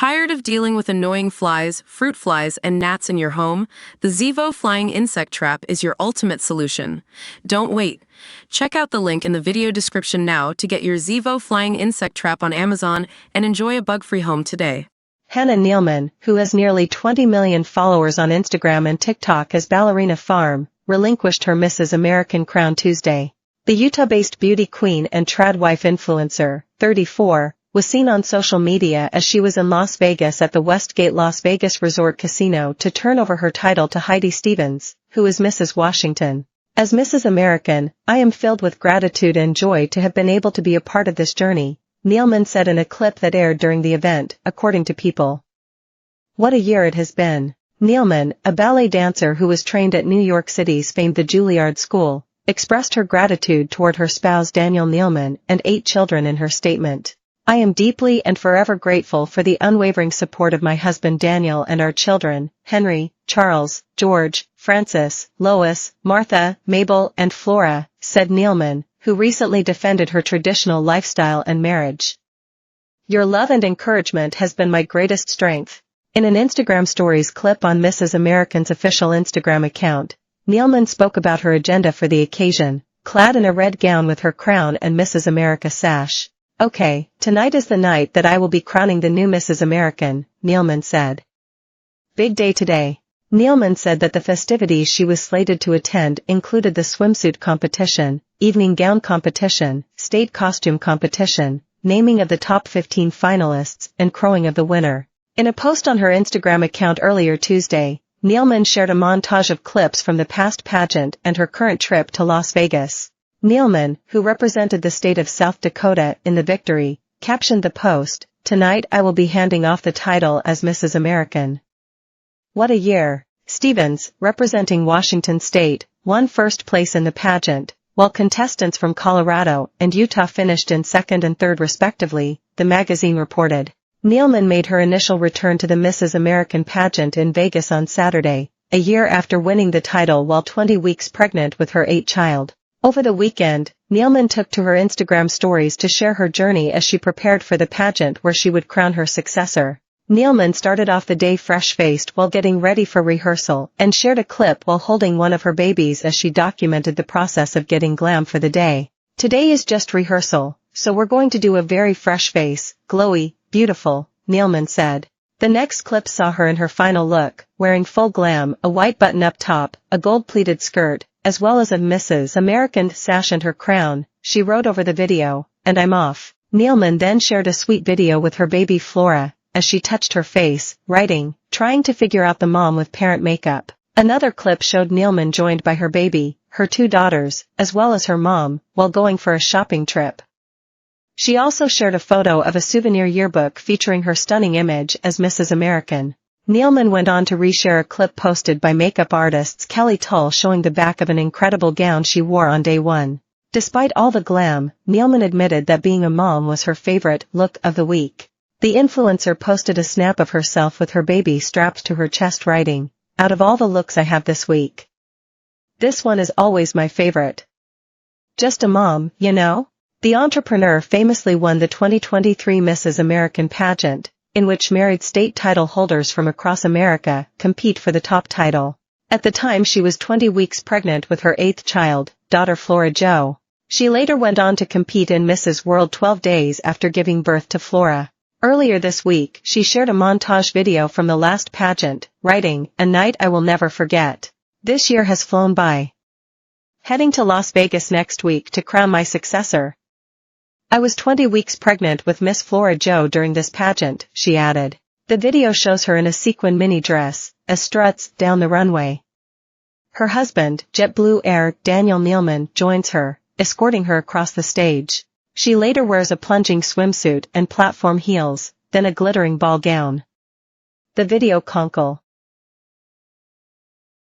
Tired of dealing with annoying flies, fruit flies, and gnats in your home? The Zevo Flying Insect Trap is your ultimate solution. Don't wait. Check out the link in the video description now to get your Zevo Flying Insect Trap on Amazon and enjoy a bug-free home today. Hannah Neeleman, who has nearly 20 million followers on Instagram and TikTok as Ballerina Farm, relinquished her Mrs. American crown Tuesday. The Utah-based beauty queen and trad wife influencer, 34, was seen on social media as she was in Las Vegas at the Westgate Las Vegas Resort Casino to turn over her title to Heidi Stevens, who is Mrs. Washington. As Mrs. American, I am filled with gratitude and joy to have been able to be a part of this journey, Neeleman said in a clip that aired during the event, according to People. What a year it has been. Neeleman, a ballet dancer who was trained at New York City's famed the Juilliard School, expressed her gratitude toward her spouse Daniel Neeleman and 8 children in her statement. I am deeply and forever grateful for the unwavering support of my husband Daniel and our children, Henry, Charles, George, Francis, Lois, Martha, Mabel and Flora, said Neeleman, who recently defended her traditional lifestyle and marriage. Your love and encouragement has been my greatest strength. In an Instagram Stories clip on Mrs. American's official Instagram account, Neeleman spoke about her agenda for the occasion, clad in a red gown with her crown and Mrs. America sash. Okay, tonight is the night that I will be crowning the new Mrs. American, Neeleman said. Big day today. Neeleman said that the festivities she was slated to attend included the swimsuit competition, evening gown competition, state costume competition, naming of the top 15 finalists, and crowing of the winner. In a post on her Instagram account earlier Tuesday, Neeleman shared a montage of clips from the past pageant and her current trip to Las Vegas. Neeleman, who represented the state of South Dakota in the victory, captioned the post, "Tonight I will be handing off the title as Mrs. American." What a year. Stevens, representing Washington State, won first place in the pageant, while contestants from Colorado and Utah finished in second and third respectively, the magazine reported. Neeleman made her initial return to the Mrs. American pageant in Vegas on Saturday, a year after winning the title while 20 weeks pregnant with her 8th child. Over the weekend, Neeleman took to her Instagram stories to share her journey as she prepared for the pageant where she would crown her successor. Neeleman started off the day fresh-faced while getting ready for rehearsal and shared a clip while holding one of her babies as she documented the process of getting glam for the day. Today is just rehearsal, so we're going to do a very fresh face, glowy, beautiful, Neeleman said. The next clip saw her in her final look, wearing full glam, a white button-up top, a gold-pleated skirt, as well as a Mrs. American sash and her crown. She wrote over the video, "And I'm off." Neeleman then shared a sweet video with her baby Flora, as she touched her face, writing, "Trying to figure out the mom with parent makeup." Another clip showed Neeleman joined by her baby, her 2 daughters, as well as her mom, while going for a shopping trip. She also shared a photo of a souvenir yearbook featuring her stunning image as Mrs. American. Neeleman went on to reshare a clip posted by makeup artists Kelly Tull showing the back of an incredible gown she wore on day 1. Despite all the glam, Neeleman admitted that being a mom was her favorite look of the week. The influencer posted a snap of herself with her baby strapped to her chest writing, "Out of all the looks I have this week, this one is always my favorite. Just a mom, you know?" The entrepreneur famously won the 2023 Mrs. American pageant, in which married state title holders from across America compete for the top title. At the time she was 20 weeks pregnant with her 8th child, daughter Flora Jo. She later went on to compete in Mrs. World 12 days after giving birth to Flora. Earlier this week, she shared a montage video from the last pageant, writing, "A night I will never forget. This year has flown by. Heading to Las Vegas next week to crown my successor. I was 20 weeks pregnant with Miss Flora Jo during this pageant," she added. The video shows her in a sequin mini dress, as struts down the runway. Her husband, JetBlue Air Daniel Neeleman, joins her, escorting her across the stage. She later wears a plunging swimsuit and platform heels, then a glittering ball gown. The video conkle.